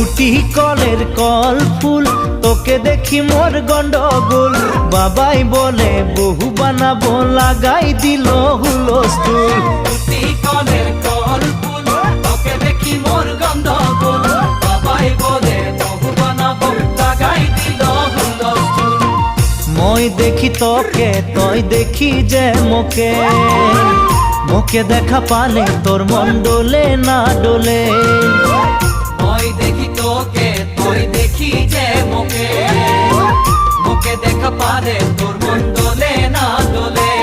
উটি কলের কল ফুল, তোকে দেখি মোর গন্ডগোল। বাবাই বলে বহু বানাবো, লাগাই দিল হুলস্থুল। উটি কলের কল ফুল, তোকে দেখি মোর গন্ডগোল। বাবাই বলে বহু বানাবো, লাগাই দিল হুলস্থুল। মই দেখি তোকে, তই দেখি যে মোকে, মোকে দেখা পালে তোর মন ডোলে না ডোলে। মই দেখি তোকে, তুই দেখি যে মোকে, মোকে দেখা পারে তোর মন দোলে না দোলে।